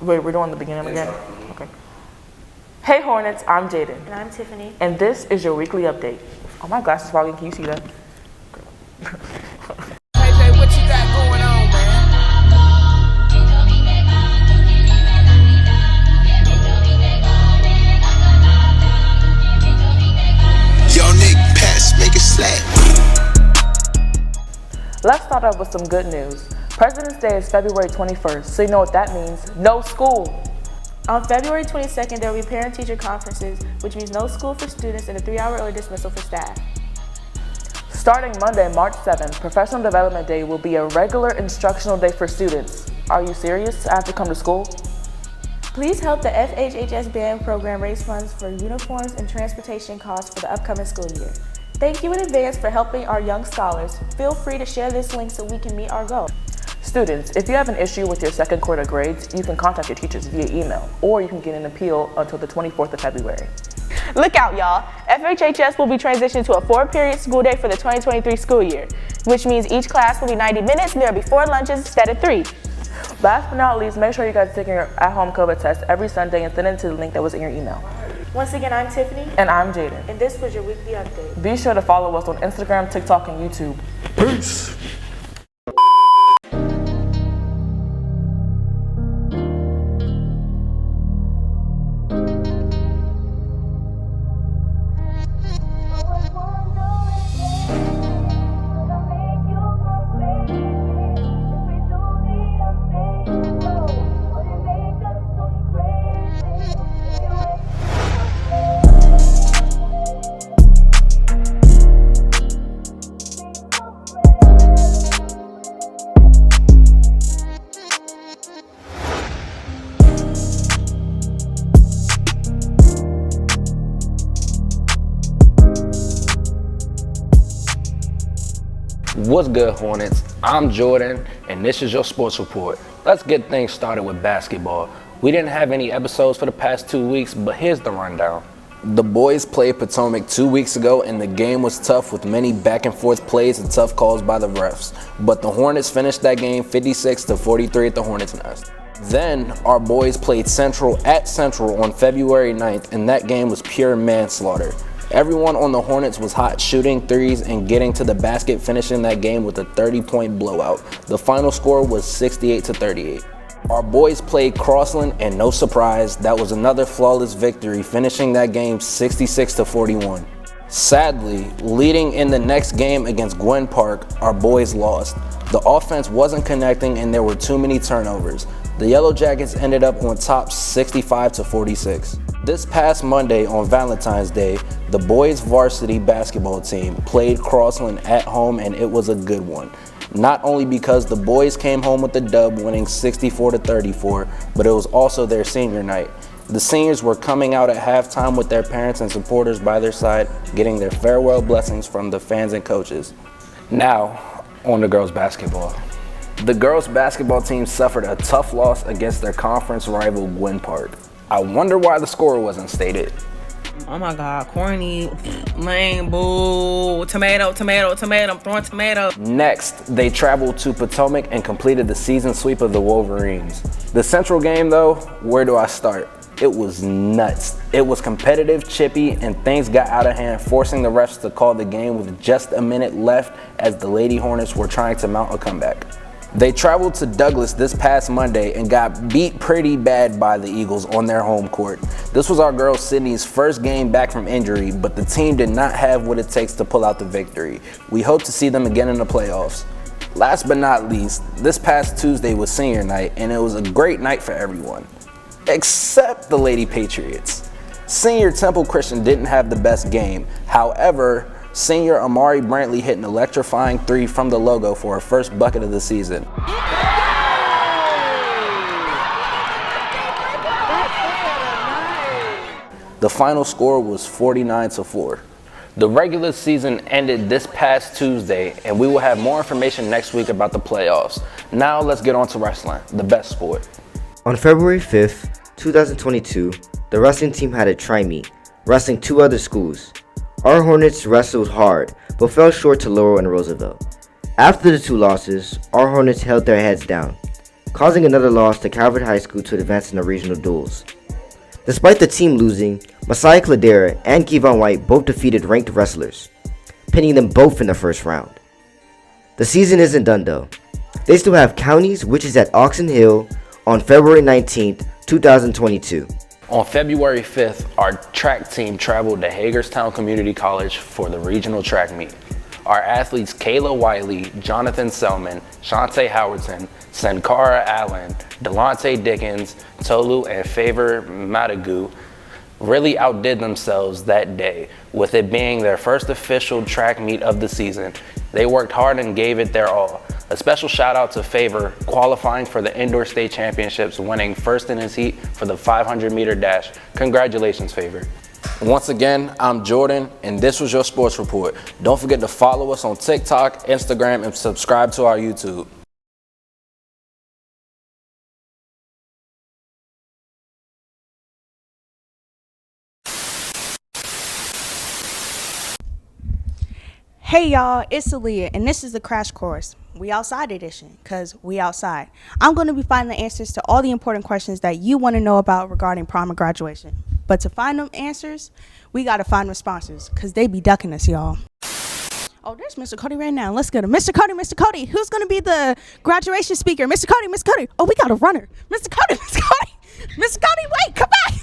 Wait, we're doing the beginning again? Okay. Hey Hornets, I'm Jayden. And I'm Tiffany. And this is your weekly update. Oh, my glasses fogging, can you see that? Hey, what you got going on, man? Yo, Nick, pass, make it slap. Let's start off with some good news. President's Day is February 21st, so you know what that means. No school. On February 22nd, there will be parent-teacher conferences, which means no school for students and a 3-hour early dismissal for staff. Starting Monday, March 7th, Professional Development Day will be a regular instructional day for students. Are you serious? I have to come to school? Please help the FHHS band program raise funds for uniforms and transportation costs for the upcoming school year. Thank you in advance for helping our young scholars. Feel free to share this link so we can meet our goal. Students, if you have an issue with your second quarter grades, you can contact your teachers via email, or you can get an appeal until the 24th of February. Look out, y'all. FHHS will be transitioning to a 4-period school day for the 2023 school year, which means each class will be 90 minutes and there will be 4 lunches instead of 3. Last but not least, make sure you guys take your at-home COVID test every Sunday and send it to the link that was in your email. Once again, I'm Tiffany. And I'm Jayden. And this was your weekly update. Be sure to follow us on Instagram, TikTok, and YouTube. Peace. What's good, Hornets? I'm Jordan, and this is your sports report. Let's get things started with basketball. We didn't have any episodes for the past 2 weeks, but here's the rundown. The boys played Potomac 2 weeks ago, and the game was tough with many back and forth plays and tough calls by the refs. But the Hornets finished that game 56-43 at the Hornets' nest. Then our boys played Central at Central on February 9th, and that game was pure manslaughter. Everyone on the Hornets was hot, shooting threes and getting to the basket, finishing that game with a 30-point blowout. The final score was 68-38. Our boys played Crossland, and no surprise, that was another flawless victory, finishing that game 66-41. Sadly, leading in the next game against Gwen Park, our boys lost. The offense wasn't connecting and there were too many turnovers. The Yellow Jackets ended up on top 65-46. This past Monday on Valentine's Day, the boys varsity basketball team played Crossland at home, and it was a good one. Not only because the boys came home with the dub, winning 64-34, but it was also their senior night. The seniors were coming out at halftime with their parents and supporters by their side, getting their farewell blessings from the fans and coaches. Now, on to girls basketball. The girls basketball team suffered a tough loss against their conference rival Gwen Park. I wonder why the score wasn't stated. Oh my God, corny, lame, boo, tomato, tomato, tomato, I'm throwing tomato. Next, they traveled to Potomac and completed the season sweep of the Wolverines. The Central game though, where do I start? It was nuts. It was competitive, chippy, and things got out of hand, forcing the refs to call the game with just a minute left as the Lady Hornets were trying to mount a comeback. They traveled to Douglas this past Monday and got beat pretty bad by the Eagles on their home court. This was our girl Sydney's first game back from injury, but the team did not have what it takes to pull out the victory. We hope to see them again in the playoffs. Last but not least, this past Tuesday was senior night, and it was a great night for everyone, except the Lady Patriots. Senior Temple Christian didn't have the best game. However, senior Amari Brantley hit an electrifying 3 from the logo for her first bucket of the season. The final score was 49-4. The regular season ended this past Tuesday, and we will have more information next week about the playoffs. Now let's get on to wrestling, the best sport. On February 5th, 2022, the wrestling team had a tri-meet, wrestling 2 other schools. Our Hornets wrestled hard, but fell short to Laurel and Roosevelt. After the 2 losses, our Hornets held their heads down. causing another loss to Calvert High School to advance in the regional duels. Despite the team losing, Messiah Cladera and Kevon White both defeated ranked wrestlers, pinning them both in the first round. The season isn't done though. They still have counties, which is at Oxon Hill on February 19th, 2022. On February 5th, our track team traveled to Hagerstown Community College for the regional track meet. Our athletes Kayla Wiley, Jonathan Selman, Shantae Howardson, Sankara Allen, Delonte Dickens, Tolu, and Favor Matagu really outdid themselves that day, with it being their first official track meet of the season. They worked hard and gave it their all. A special shout out to Favor, qualifying for the indoor state championships, winning first in his heat for the 500 meter dash. Congratulations, Favor. Once again, I'm Jordan, and this was your sports report. Don't forget to follow us on TikTok, Instagram, and subscribe to our YouTube. Hey y'all, it's Aaliyah, and this is the Crash Course. We Outside edition, because we outside. I'm going to be finding the answers to all the important questions that you want to know about regarding prom and graduation. But to find them answers, we got to find responses, because they be ducking us, y'all. Oh, there's Mr. Cody right now. Let's get him. Mr. Cody, who's going to be the graduation speaker? Mr. Cody. Oh, we got a runner. Mr. Cody. Mr. Cody, wait, come back.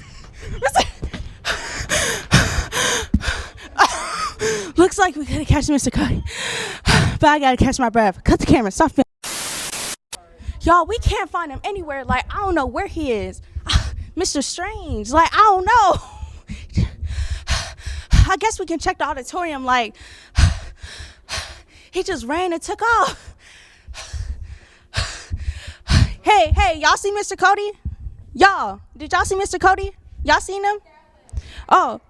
Looks like we gotta catch Mr. Cody. But I gotta catch my breath. Cut the camera. Stop filming. Y'all, we can't find him anywhere. Like, I don't know where he is. Mr. Strange. Like, I don't know. I guess we can check the auditorium. Like, he just ran and took off. Hey, y'all see Mr. Cody? Y'all, did y'all see Mr. Cody? Y'all seen him? Oh.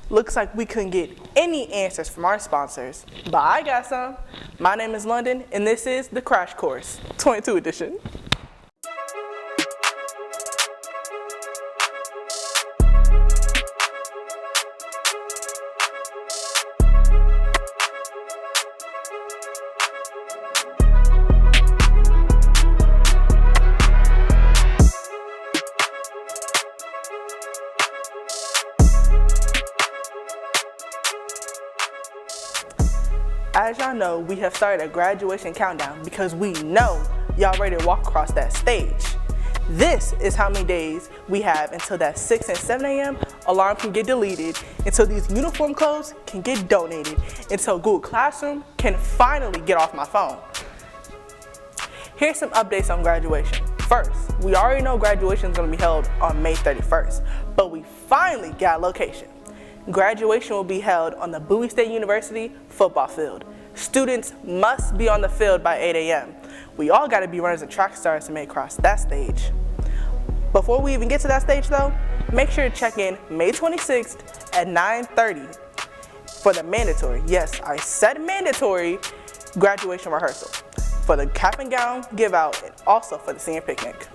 Looks like we couldn't get any answers from our sponsors, but I got some. My name is London, and this is the Crash Course 22 edition. As y'all know, we have started a graduation countdown because we know y'all ready to walk across that stage. This is how many days we have until that 6 and 7 a.m. alarm can get deleted, until these uniform clothes can get donated, until Google Classroom can finally get off my phone. Here's some updates on graduation. First, we already know graduation is going to be held on May 31st, but we finally got a location. Graduation will be held on the Bowie State University football field. Students must be on the field by 8 a.m. We all got to be runners and track stars to make it across that stage. Before we even get to that stage though, make sure to check in May 26th at 9:30 for the mandatory, yes, I said mandatory, graduation rehearsal, for the cap and gown give out, and also for the senior picnic.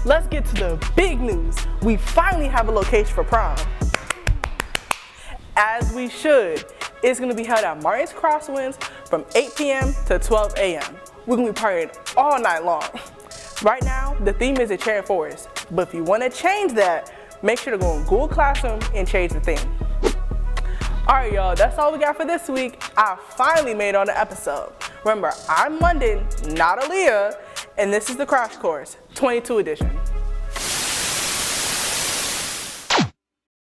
Let's get to the big news. We finally have a location for prom. As we should. It's going to be held at Martin's Crosswinds from 8 p.m. to 12 a.m. We're going to be partying all night long. Right now, the theme is a cherry forest, but if you want to change that, make sure to go on Google Classroom and change the theme. Alright y'all, that's all we got for this week. I finally made it on the episode. Remember, I'm London, not Aaliyah, and this is the Crash Course 22 edition.